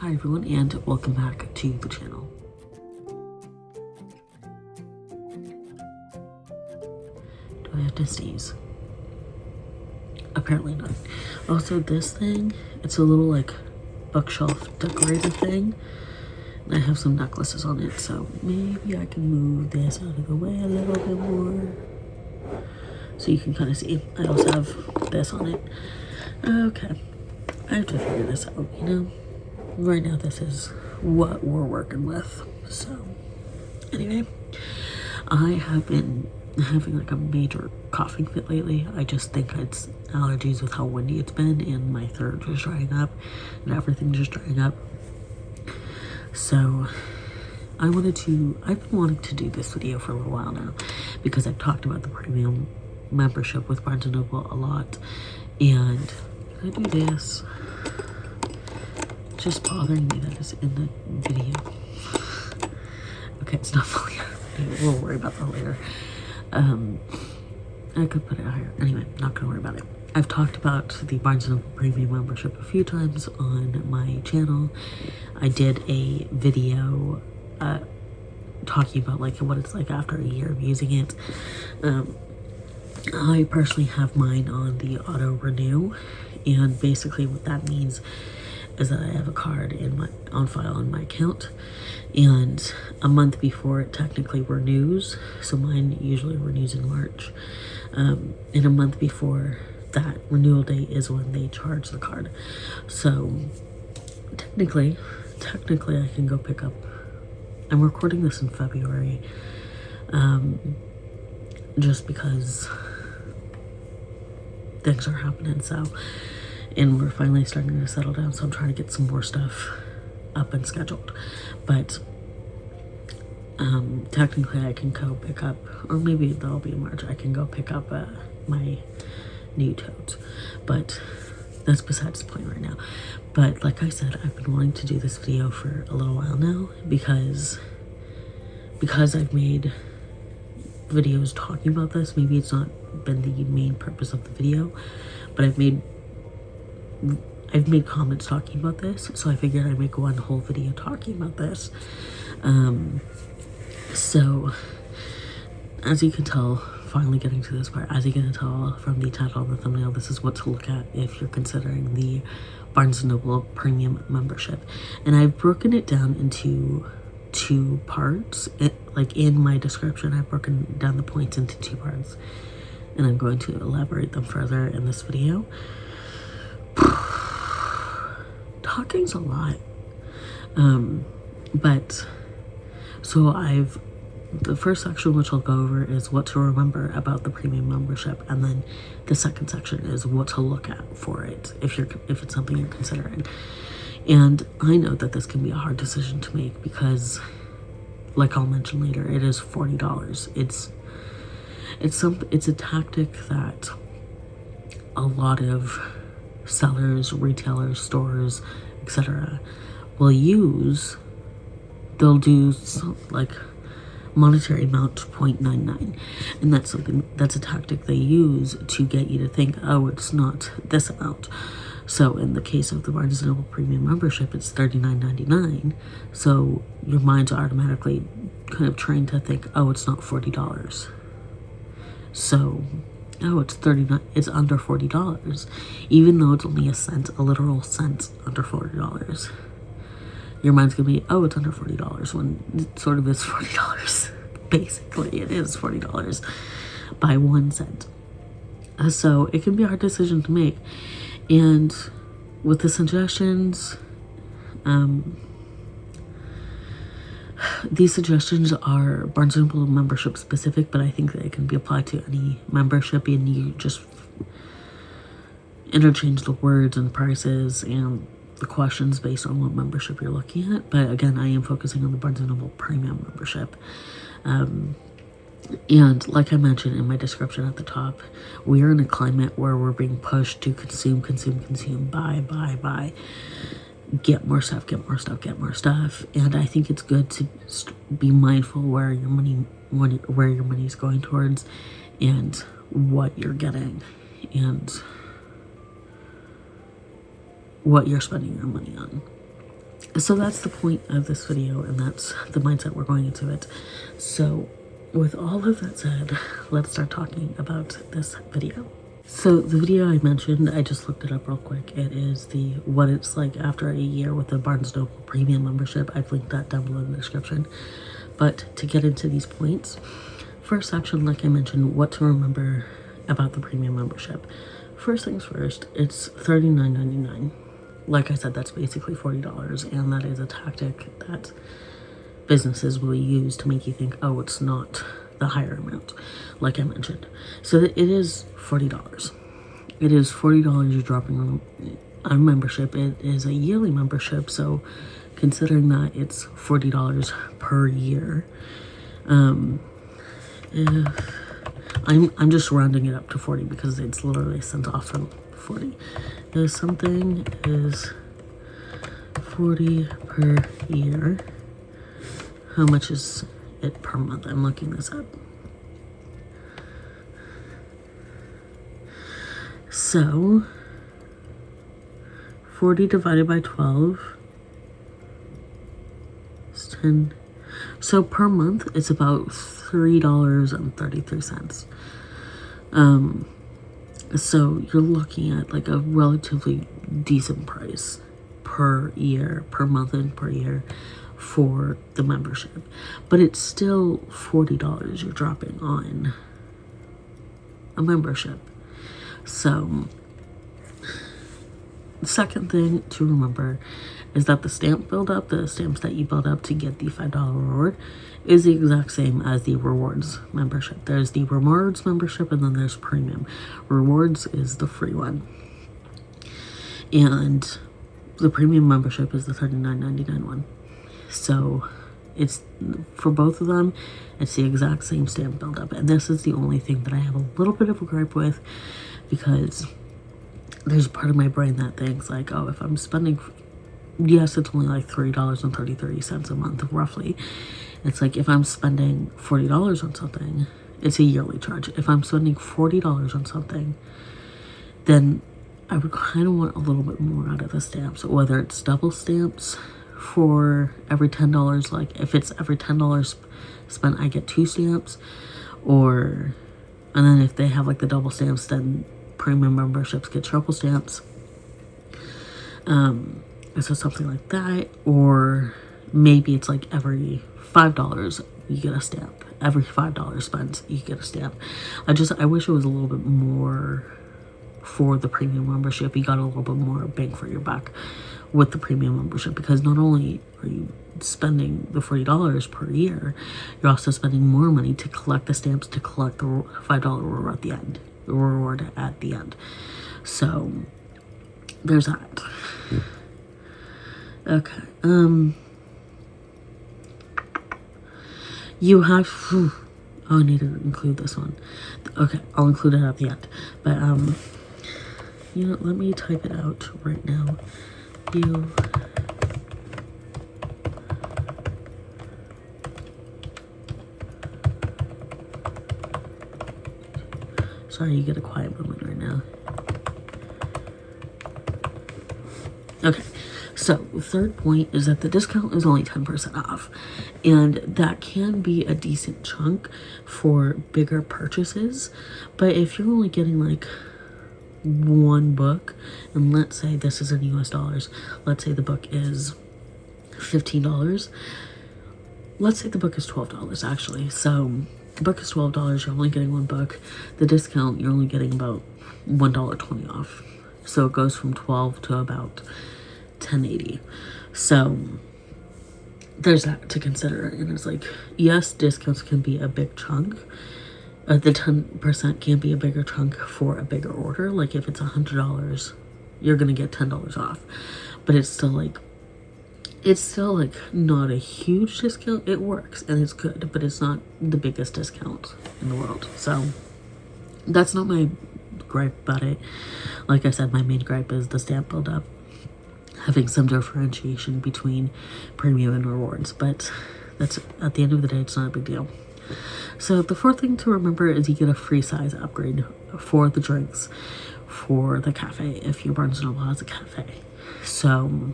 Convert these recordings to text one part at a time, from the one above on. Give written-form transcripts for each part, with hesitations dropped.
Hi everyone, and welcome back to the channel. Do I have to sneeze? Apparently not. Also, this thing, it's a little like bookshelf decorator thing, and I have some necklaces on it, so maybe I can move this out of the way a little bit more so you can kind of see. I also have this on it. Okay, I have to figure this out, you know? Right now this is what we're working with. So anyway, I have been having like a major coughing fit lately. I just think it's allergies with how windy it's been, and my throat just drying up and everything just drying up. So I've been wanting to do this video for a little while now because I've talked about the premium membership with Barnes & Noble a lot, and I do this. Just bothering me that it's in the video. Okay, it's not fully out of the video. We'll worry about that later. I could put it higher. Anyway, not gonna worry about it. I've talked about the Barnes & Noble Premium membership a few times on my channel. I did a video talking about like what it's like after a year of using it. I personally have mine on the auto renew, and basically what that means is that I have a card on file in my account, and a month before it technically renews, so mine usually renews in March, and a month before that renewal date is when they charge the card. So technically I can go pick up, I'm recording this in February, just because things are happening, and we're finally starting to settle down, so I'm trying to get some more stuff up and scheduled. But technically I can go pick up, or maybe that'll be in March, I can go pick up my new totes, but that's besides the point right now. But like I said, I've been wanting to do this video for a little while now because I've made videos talking about this. Maybe it's not been the main purpose of the video, but I've made comments talking about this, so I figured I'd make one whole video talking about this. So as you can tell, finally getting to this part, as you can tell from the title and the thumbnail, this is what to look at if you're considering the Barnes & Noble Premium membership. And I've broken it down into two parts. Like in my description, I've broken down the points into two parts, and I'm going to elaborate them further in this video. Talking's a lot, but so the first section which I'll go over is what to remember about the premium membership, and then the second section is what to look at for it if it's something you're considering. And I know that this can be a hard decision to make because, like I'll mention later, it is $40. It's a tactic that a lot of sellers, retailers, stores, etc. will use. They'll do like monetary amount 0.99, and that's a tactic they use to get you to think, oh, it's not this amount. So in the case of the Barnes & Noble Premium membership, it's $39.99, so your mind's automatically kind of trained to think, oh, it's not $40. So, oh, it's under $40, even though it's only a literal cent under $40. Your mind's gonna be, oh, it's under $40, when it sort of is $40. Basically, it is $40 by 1 cent. So it can be a hard decision to make. And with the suggestions, these suggestions are Barnes & Noble membership specific, but I think that it can be applied to any membership, and you just interchange the words and prices and the questions based on what membership you're looking at. But again, I am focusing on the Barnes & Noble Premium membership. And like I mentioned in my description at the top, we are in a climate where we're being pushed to consume, buy, get more stuff. And I think it's good to be mindful where your money is going towards, and what you're getting, and what you're spending your money on. So that's the point of this video, and that's the mindset we're going into it. So with all of that said, let's start talking about this video. So the video I mentioned, I just looked it up real quick. It is the what it's like after a year with the Barnes & Noble premium membership. I've linked that down below in the description. But to get into these points, first section, like I mentioned, what to remember about the premium membership. First things first, it's $39.99. Like I said, that's basically $40, and that is a tactic that businesses will use to make you think, oh, it's not the higher amount, like I mentioned. So it is $40. It is $40 you're dropping on membership. It is a yearly membership, so considering that it's $40 per year, I'm just rounding it up to 40 because it's literally cents off from 40. If something is 40 per year, how much is it per month? I'm looking this up. So 40 divided by 12 is 10. So per month it's about $3.33. So you're looking at like a relatively decent price per year, per month and per year for the membership. But it's still $40 you're dropping on a membership. So the second thing to remember is that the stamp build up, the stamps that you build up to get the $5 reward, is the exact same as the rewards membership. There's the rewards membership, and then there's premium. Rewards is the free one, and the premium membership is the $39.99 one. So it's for both of them, it's the exact same stamp build up. And this is the only thing that I have a little bit of a gripe with, because there's a part of my brain that thinks like, oh, if I'm spending, yes, it's only like $3.33 a month roughly. It's like if I'm spending $40 on something, it's a yearly charge. If I'm spending $40 on something, then I would kind of want a little bit more out of the stamps, whether it's double stamps for every $10, like if it's every $10 spent, I get 2 stamps, and then if they have like the double stamps, then premium memberships get triple stamps. So something like that, or maybe it's like every $5 you get a stamp. Every $5 spent, you get a stamp. I wish it was a little bit more for the premium membership. You got a little bit more bang for your buck with the premium membership, because not only are you spending the $40 per year, you're also spending more money to collect the stamps, to collect the $5 reward at the end. So there's that. Okay. You have, oh, I need to include this one. Okay, I'll include it at the end. But, you know, let me type it out right now. Sorry, you get a quiet moment right now. Okay, so third point is that the discount is only 10% off, and that can be a decent chunk for bigger purchases. But if you're only getting like one book, and let's say this is in US dollars, let's say the book is $15, let's say the book is $12 actually. So the book is $12, you're only getting one book. The discount, you're only getting about $1.20 off. So it goes from 12 to about $10.80. So there's that to consider. And it's like, yes, discounts can be a big chunk. The 10% can be a bigger chunk for a bigger order. Like if it's $100, you're gonna get $10 off. But it's still like not a huge discount. It works and it's good, but it's not the biggest discount in the world. So that's not my gripe about it. Like I said, my main gripe is the stamp build-up, having some differentiation between premium and rewards, but that's, at the end of the day, it's not a big deal. So the fourth thing to remember is you get a free size upgrade for the drinks for the cafe if your Barnes & Noble has a cafe. So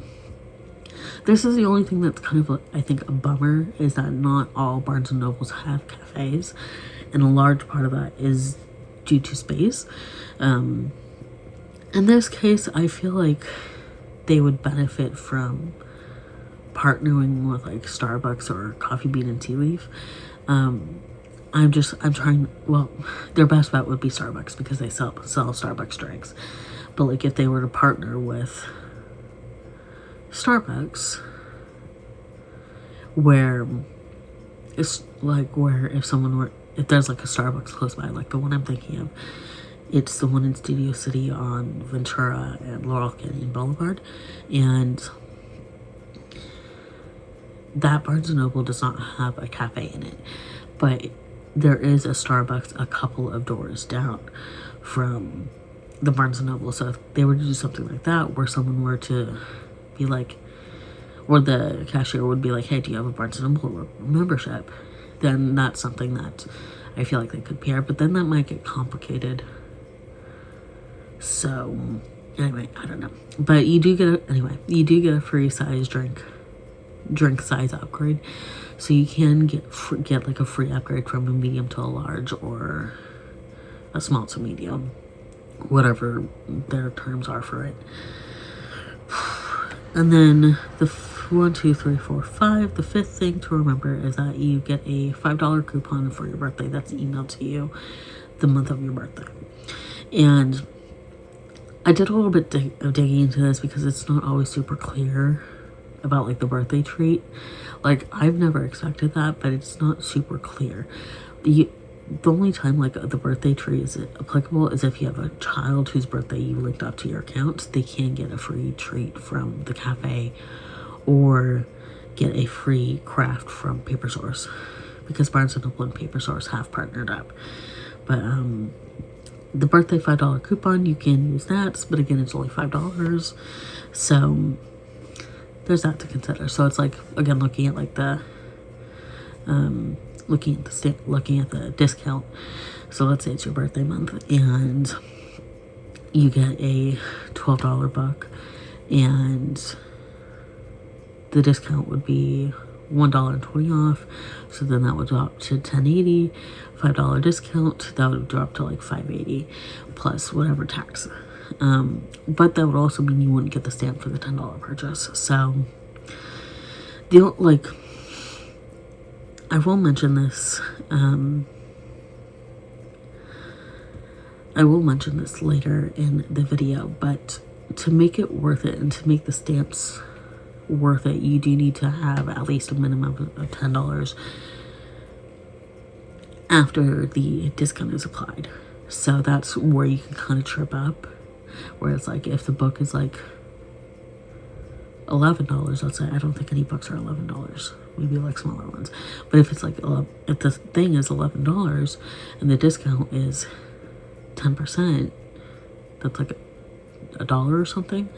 This is the only thing that's kind of, I think, a bummer, is that not all Barnes and Nobles have cafes, and a large part of that is due to space. In this case, I feel like they would benefit from partnering with like Starbucks or Coffee Bean and Tea Leaf. I'm trying, well, their best bet would be Starbucks because they sell Starbucks drinks. But like if they were to partner with Starbucks, where it's like, where if there's like a Starbucks close by, like the one I'm thinking of, it's the one in Studio City on Ventura and Laurel Canyon Boulevard, and that Barnes & Noble does not have a cafe in it, but there is a Starbucks a couple of doors down from the Barnes & Noble. So if they were to do something like that, where someone were to be like, or the cashier would be like, hey, do you have a Barnes & Noble membership? Then that's something that I feel like they could pair, but then that might get complicated. So anyway, I don't know. But you do get a free size drink size upgrade. So you can get like a free upgrade from a medium to a large, or a small to medium, whatever their terms are for it. And then the 1, 2, 3, 4, 5. The fifth thing to remember is that you get a $5 coupon for your birthday that's emailed to you the month of your birthday. And I did a little bit of digging into this because it's not always super clear about like the birthday treat. Like I've never expected that, but it's not super clear. The only time like the birthday treat is applicable is if you have a child whose birthday you linked up to your account. They can get a free treat from the cafe, or get a free craft from Paper Source, because Barnes & Noble and Paper Source have partnered up. But the birthday $5 coupon, you can use that, but again, it's only $5. So there's that to consider. So it's like, again, looking at like the looking at the discount. So let's say it's your birthday month and you get a $12 buck, and the discount would be $1.20 off. So then that would drop to $10.80. $5 discount, that would drop to like $5.80 plus whatever tax. But that would also mean you wouldn't get the stamp for the $10 purchase. So I will mention this. I will mention this later in the video, but to make it worth it and to make the stamps worth it, you do need to have at least a minimum of $10 after the discount is applied. So that's where you can kind of trip up, where it's like if the book is like $11, let's say, I don't think any books are $11, maybe like smaller ones, but if it's like if the thing is $11 and the discount is 10%, that's like $1 or something,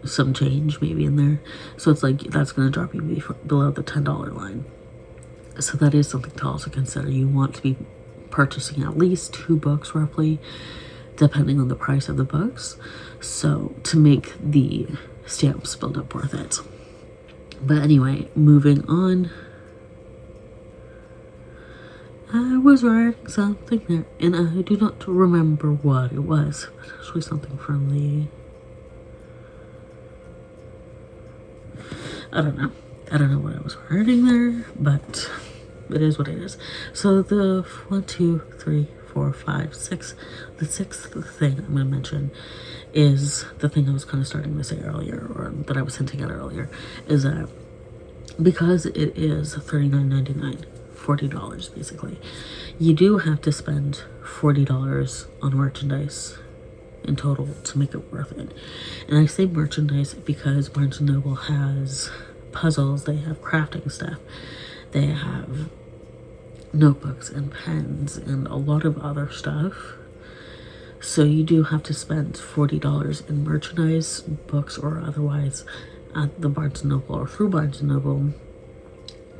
some change maybe in there. So it's like that's going to drop you below the $10 line. So that is something to also consider. You want to be purchasing at least 2 books roughly, depending on the price of the books, so to make the stamps build up worth it. But anyway, moving on. I was writing something there, and I do not remember what it was, but actually something from the... I don't know what I was writing there, but it is what it is. So the 1, 2, 3, 4, 5, 6, the sixth thing I'm going to mention is the thing I was kind of starting to say earlier, or that I was hinting at earlier, is that because it is $39.99, $40 basically, you do have to spend $40 on merchandise in total to make it worth it. And I say merchandise because Barnes & Noble has puzzles, they have crafting stuff, they have notebooks and pens and a lot of other stuff. So you do have to spend $40 in merchandise, books or otherwise, at the Barnes & Noble or through Barnes & Noble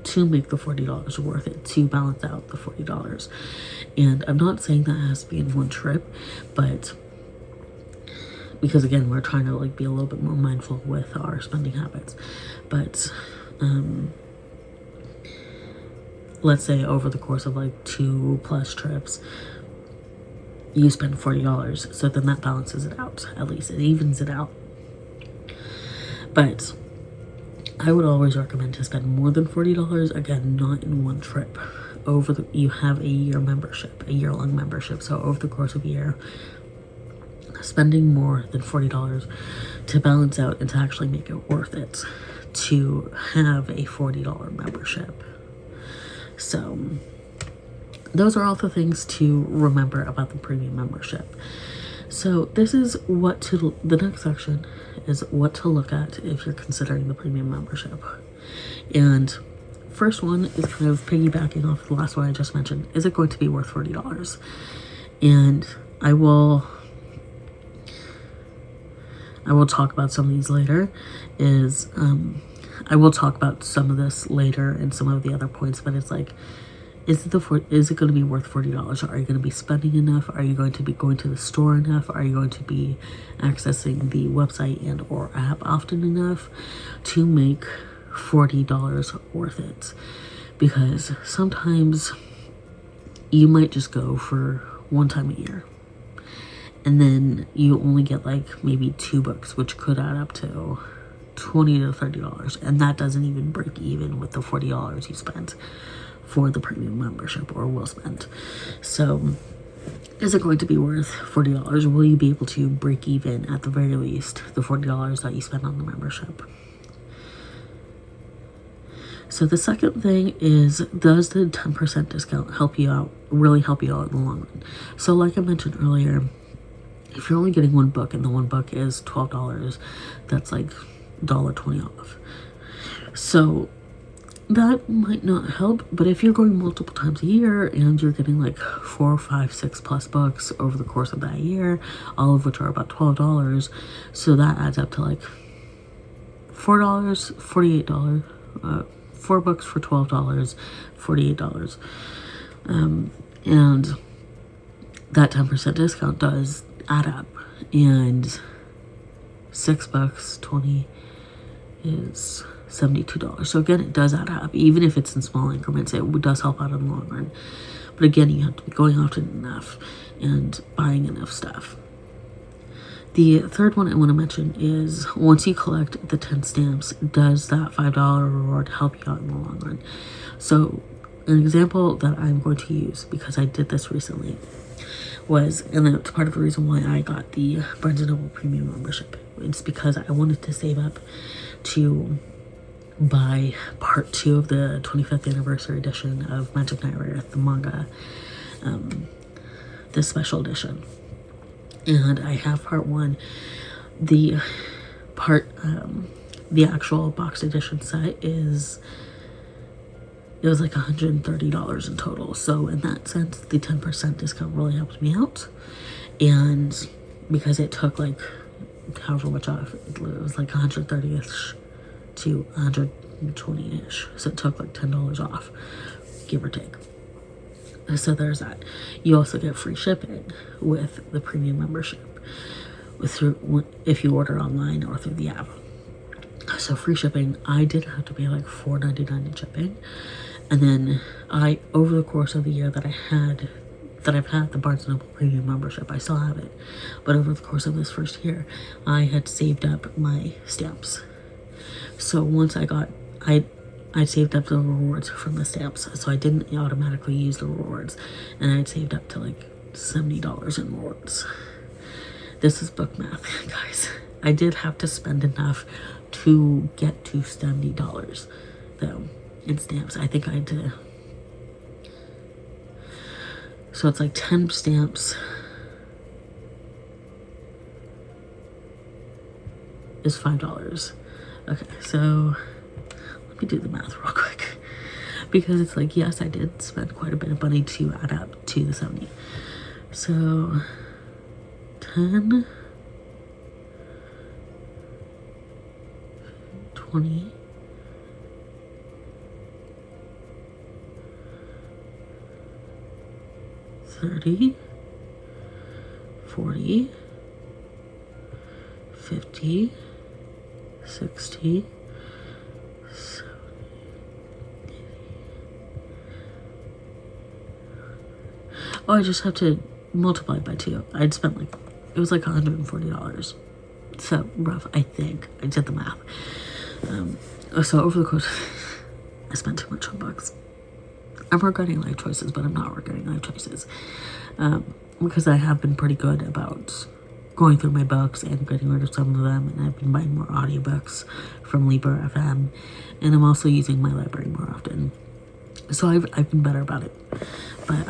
to make the $40 worth it, to balance out the $40. And I'm not saying that has to be in one trip, but because again, we're trying to like be a little bit more mindful with our spending habits. But let's say over the course of like 2+ trips, you spend $40. So then that balances it out. At least it evens it out. But I would always recommend to spend more than $40. Again, not in one trip. You have a year membership, a year-long membership. So over the course of a year, spending more than $40 to balance out and to actually make it worth it to have a $40 membership. So those are all the things to remember about the premium membership. So this is the next section is what to look at if you're considering the premium membership. And first one is kind of piggybacking off the last one I just mentioned. Is it going to be worth $40? And I will talk about some of these later. I will talk about some of this later and some of the other points, but it's like, is it going to be worth $40? Are you going to be spending enough? Are you going to be going to the store enough? Are you going to be accessing the website and or app often enough to make $40 worth it? Because sometimes you might just go for one time a year, and then you only get like maybe 2 books, which could add up to $20 to $30, and that doesn't even break even with the $40 you spent for the premium membership or will spend. So is it going to be worth $40? Will you be able to break even at the very least the $40 that you spend on the membership? So the second thing is, does the 10% discount really help you out in the long run? So like I mentioned earlier, if you're only getting one book and the one book is $12, that's like $1.20 off. So that might not help, but if you're going multiple times a year and you're getting like 4, 5, 6+ books over the course of that year, all of which are about $12, so that adds up to like $4, $48, 4 books for $12, $48. And that 10% discount does add up, and 6 bucks, 20 is $72. So again, it does add up. Even if it's in small increments, it does help out in the long run. But again, you have to be going often enough and buying enough stuff. The third one I want to mention is, once you collect the 10 stamps, does that $5 reward help you out in the long run? So an example that I'm going to use, because I did this recently, and that's part of the reason why I got the Barnes & Noble premium membership. It's because I wanted to save up to buy part 2 of the 25th anniversary edition of Magic Knight Rebirth, the manga, this special edition. And I have part 1. The actual box edition set it was like $130 in total. So in that sense, the 10% discount really helped me out. And because it took like however much off, it was like 130-ish to 120-ish. So it took like $10 off, give or take. So there's that. You also get free shipping with the premium membership if you order online or through the app. So free shipping, I did have to pay like $4.99 in shipping. And then over the course of the year that I've had the Barnes & Noble premium membership, I still have it. But over the course of this first year, I had saved up my stamps. So once I saved up the rewards from the stamps, so I didn't automatically use the rewards, and I'd saved up to like $70 in rewards. This is book math, guys. I did have to spend enough to get to $70 though in stamps. I think I had to, so it's like 10 stamps is $5. Okay, so let me do the math real quick, because it's like, yes, I did spend quite a bit of money to add up to the 70. So 10, 20, 30, 40, 60, 70. Oh, I just have to multiply by 2. I'd spent like, it was like $140. So rough, I think. I did the math. So over the course, I spent too much on books. I'm regretting life choices, but I'm not regretting life choices. Because I have been pretty good about going through my books and getting rid of some of them, and I've been buying more audiobooks from Libra FM, and I'm also using my library more often. So I've been better about it. But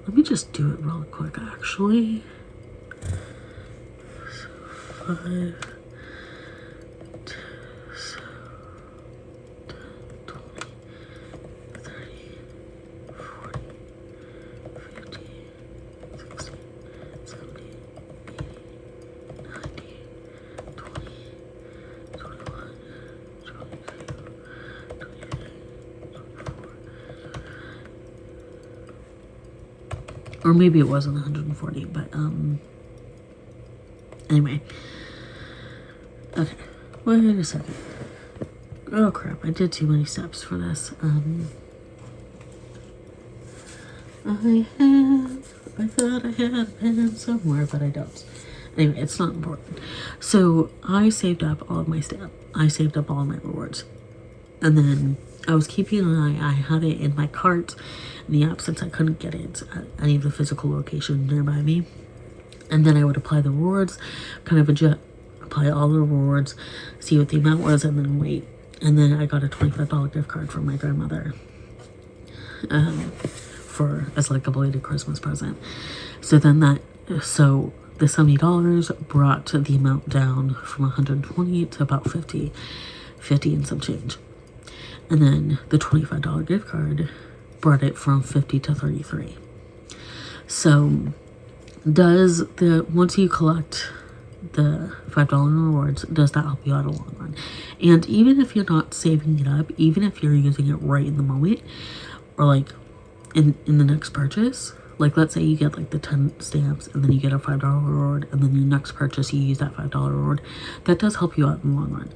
let me just do it real quick, actually. So 5, 10, 20, 30, 40, 50, 60, 70, 80, 90, 20, 21, 22, 23, 24. Or maybe it wasn't 140, but anyway. Okay, wait a second. Oh crap, I did too many steps for this. I thought I had a pen somewhere, but I don't. Anyway, it's not important. So I saved up all of my stamp. I saved up all of my rewards. And then I was keeping an eye. I had it in my cart in the app since I couldn't get it at any of the physical locations nearby me. And then I would apply the rewards, kind of apply all the rewards, see what the amount was, and then wait. And then I got a $25 gift card from my grandmother as like a belated Christmas present. So then the $70 brought the amount down from 120 to about 50 and some change. And then the $25 gift card brought it from 50 to 33. So once you collect the $5 rewards, does that help you out in the long run? And even if you're not saving it up, even if you're using it right in the moment, or like in the next purchase, like let's say you get like the 10 stamps and then you get a $5 reward, and then your next purchase you use that $5 reward, that does help you out in the long run.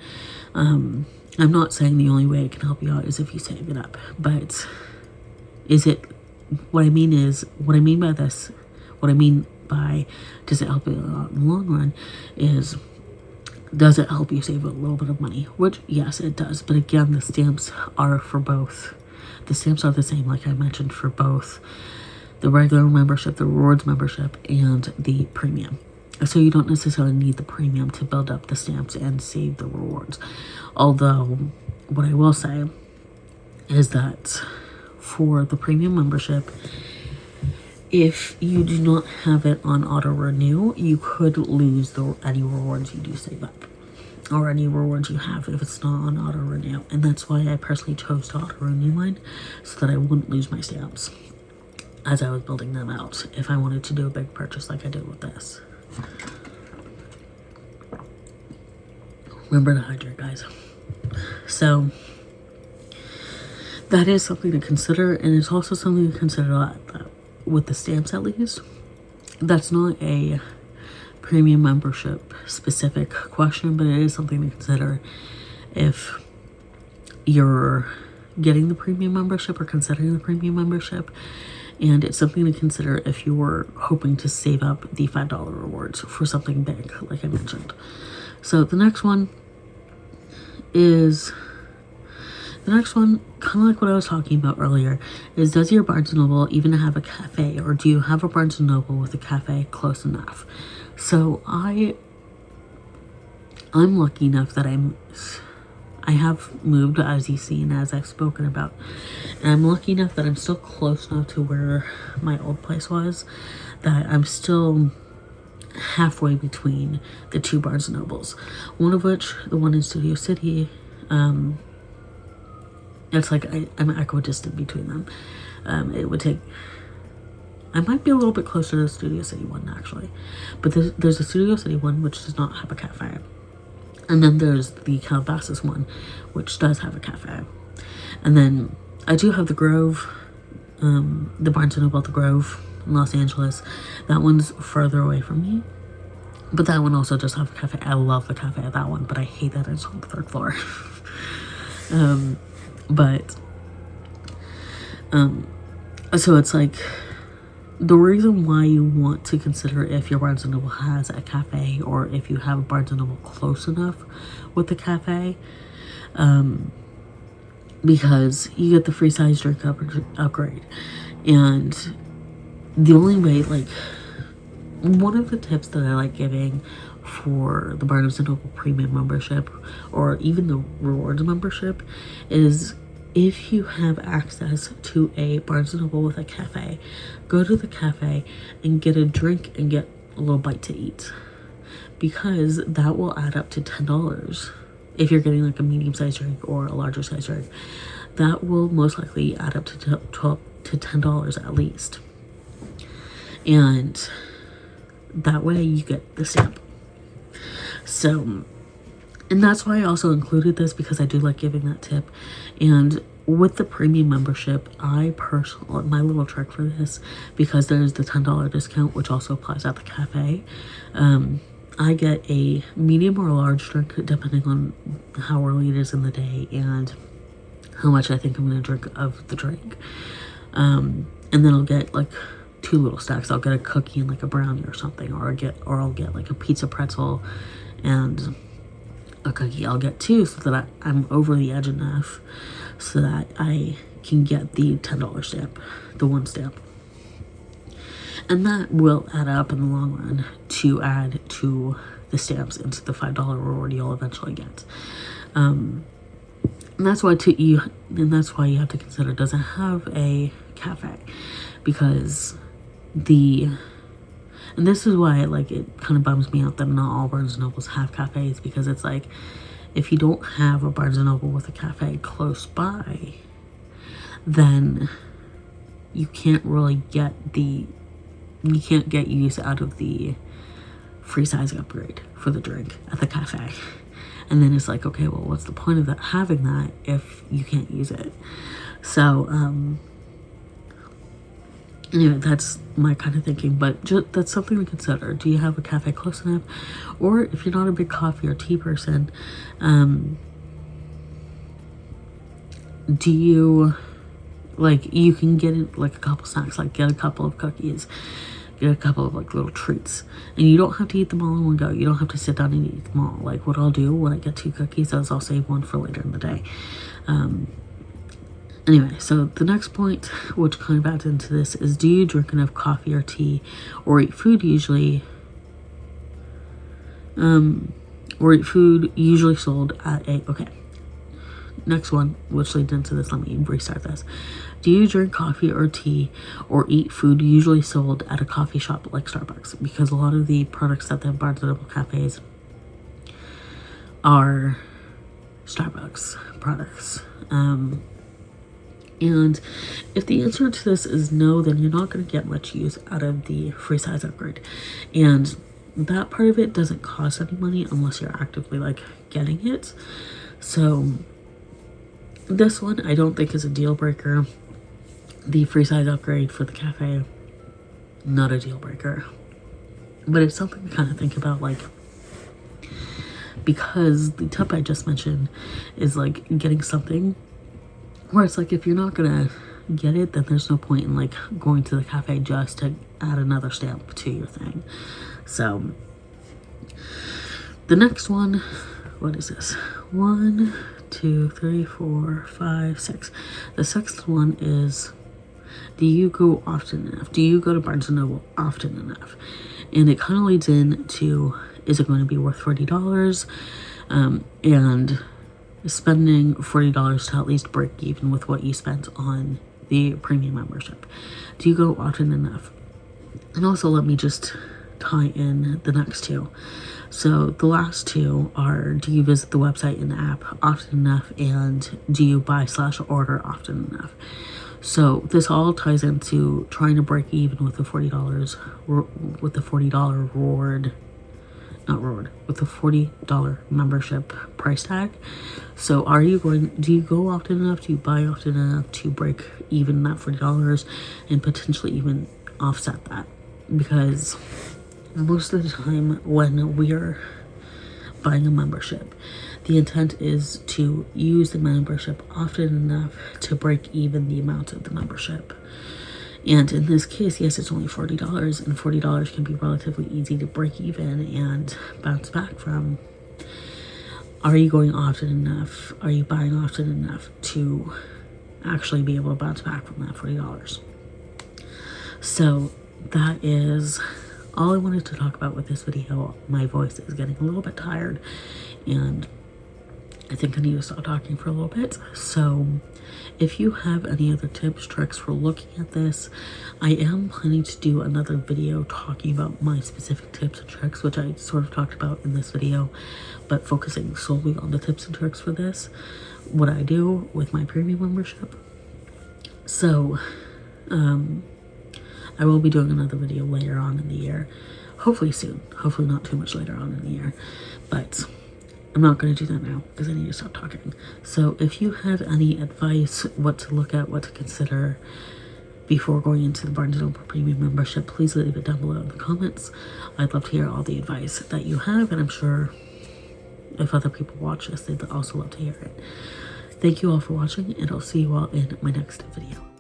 I'm not saying the only way it can help you out is if you save it up, but what I mean by does it help you out in the long run is, does it help you save a little bit of money? Which, yes, it does. But again, the stamps are for both. The stamps are the same, like I mentioned, for both the regular membership, the rewards membership, and the premium. So you don't necessarily need the premium to build up the stamps and save the rewards. Although, what I will say is that for the premium membership, if you do not have it on auto renew, you could lose any rewards you do save up, or any rewards you have if it's not on auto renew. And that's why I personally chose to auto renew mine, so that I wouldn't lose my stamps as I was building them out if I wanted to do a big purchase like I did with this. Remember to hydrate, guys. So that is something to consider, and it's also something to consider with the stamps, at least. That's not a premium membership specific question, but it is something to consider if you're getting the premium membership or considering the premium membership. And it's something to consider if you're hoping to save up the $5 rewards for something big, like I mentioned. So the next one, kind of like what I was talking about earlier, is does your Barnes & Noble even have a cafe, or do you have a Barnes & Noble with a cafe close enough? So I'm lucky enough that I have moved, as you've seen, as I've spoken about, and I'm lucky enough that I'm still close enough to where my old place was, that I'm still halfway between the two Barnes & Nobles. One of which, the one in Studio City, it's like I'm equidistant between them. It would take, I might be a little bit closer to the Studio City one, actually, but there's a Studio City one which does not have a cafe, and then there's the Calabasas one which does have a cafe. And then I do have the Grove, the Barnes & Noble at the Grove, in Los Angeles. That one's further away from me. But that one also does have a cafe. I love the cafe at that one, but I hate that it's on the 3rd floor. So it's like, the reason why you want to consider if your Barnes & Noble has a cafe, or if you have a Barnes & Noble close enough with the cafe, because you get the free size drink upgrade. And the only way, like, one of the tips that I like giving for the Barnes & Noble Premium membership, or even the Rewards membership, is if you have access to a Barnes & Noble with a cafe, go to the cafe and get a drink and get a little bite to eat, because that will add up to $10. If you're getting like a medium-sized drink or a larger size drink, that will most likely add up to $10 at least. And that way you get the stamp. So, and that's why I also included this, because I do like giving that tip. And with the premium membership, I personally, my little trick for this, because there's the $10 discount, which also applies at the cafe, I get a medium or a large drink, depending on how early it is in the day and how much I think I'm going to drink of the drink. And then I'll get like 2 little stacks. I'll get a cookie and like a brownie or something, or I'll get like a pizza pretzel and a cookie. I'll get 2 so that I'm over the edge enough so that I can get the $10 stamp, the 1 stamp. And that will add up in the long run to add to the stamps into the $5 reward you'll eventually get. And that's why you have to consider, does it have a cafe? Because and this is why it kind of bums me out that not all Barnes & Nobles have cafes, because it's like, if you don't have a Barnes & Noble with a cafe close by, then you can't really get use out of the free size upgrade for the drink at the cafe. And then it's like, okay, well, what's the point of having that if you can't use it? So, anyway, that's my kind of thinking, but that's something to consider. Do you have a cafe close enough? Or if you're not a big coffee or tea person, do you, you can get a couple snacks, get a couple of cookies, get a couple of little treats, and you don't have to eat them all in one go. You don't have to sit down and eat them all. What I'll do when I get 2 cookies is I'll save 1 for later in the day. Anyway, so the next point, which kind of adds into this, is do you drink enough coffee or tea, or eat food usually sold at a, okay. Next one, which leads into this, let me restart this. Do you drink coffee or tea or eat food usually sold at a coffee shop like Starbucks? Because a lot of the products that the Barnes & Noble cafes are Starbucks products. And if the answer to this is no, then you're not going to get much use out of the free size upgrade. And that part of it doesn't cost any money unless you're actively getting it. So this one I don't think is a deal breaker. The free size upgrade for the cafe, not a deal breaker. But it's something to kind of think about, because the tip I just mentioned is getting something where it's if you're not gonna get it, then there's no point in going to the cafe just to add another stamp to your thing. So the next one, what is this? 1, 2, 3, 4, 5, 6. The 6th one is, do you go often enough? Do you go to Barnes & Noble often enough? And it kind of leads into, is it going to be worth $40? And spending $40 to at least break even with what you spent on the premium membership. Do you go often enough? And also, let me just tie in the next 2. So the last 2 are, do you visit the website and app often enough, and do you buy/order often enough? So this all ties into trying to break even with the $40 reward, with the $40 membership price tag. So do you go often enough? Do you buy often enough to break even that $40 and potentially even offset that, because most of the time when we're buying a membership, the intent is to use the membership often enough to break even the amount of the membership. And in this case, yes, it's only $40, and $40 can be relatively easy to break even and bounce back from. Are you going often enough? Are you buying often enough to actually be able to bounce back from that $40? So that is all I wanted to talk about with this video. My voice is getting a little bit tired, and I think I need to stop talking for a little bit. So if you have any other tips, tricks for looking at this, I am planning to do another video talking about my specific tips and tricks, which I sort of talked about in this video, but focusing solely on the tips and tricks for this, what I do with my premium membership. So I will be doing another video later on in the year, hopefully soon, hopefully not too much later on in the year, but I'm not going to do that now because I need to stop talking. So if you have any advice, what to look at, what to consider before going into the Barnes & Noble Premium membership, please leave it down below in the comments. I'd love to hear all the advice that you have, and I'm sure if other people watch this, they'd also love to hear it. Thank you all for watching, and I'll see you all in my next video.